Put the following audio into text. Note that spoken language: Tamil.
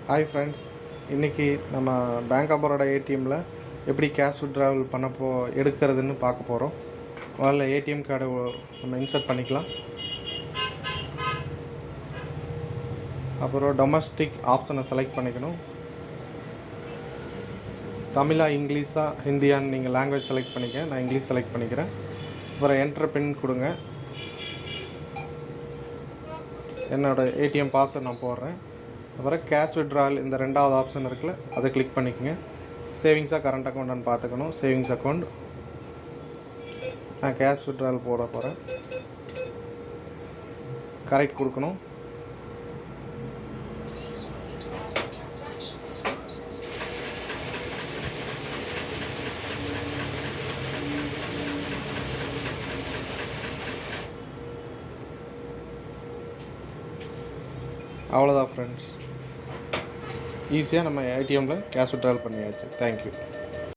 ஹாய் ஃப்ரெண்ட்ஸ், இன்றைக்கி நம்ம பேங்க் ஆஃப் பரோடா ஏடிஎம்மில் எப்படி கேஷ் வித்ட்ராவல் எடுக்கிறதுன்னு பார்க்க போகிறோம். முதல்ல ஏடிஎம் கார்டை நம்ம இன்சர்ட் பண்ணிக்கலாம். அப்புறம் டொமஸ்டிக் ஆப்ஷனை செலக்ட் பண்ணிக்கணும். தமிழா, இங்கிலீஷா, ஹிந்தியான்னு நீங்கள் லாங்குவேஜ் செலக்ட் பண்ணிக்க. நான் இங்கிலீஷ் செலக்ட் பண்ணிக்கிறேன். அப்புறம் என்ட்ரு பின் கொடுங்க. என்னோடய ஏடிஎம் பாஸ்வேர்ட் நான் போடுறேன். அப்புறம் கேஷ் வித்ட்ராவல் இந்த ரெண்டாவது ஆப்ஷன் இருக்குல்ல, அதை கிளிக் பண்ணிக்கோங்க. சேவிங்ஸாக கரண்ட் அக்கௌண்ட்டான்னு பார்த்துக்கணும். சேவிங்ஸ் அக்கௌண்ட் நான் கேஷ் வித்ட்ராவல் போட போகிறேன். கரெக்ட் கொடுக்கணும். அவ்வளோதான் ஃப்ரெண்ட்ஸ், ஈஸியாக நம்ம ஏடிஎம்மில் கேஷ் வித்ட்ராவல் பண்ணியாச்சு. தேங்க்யூ.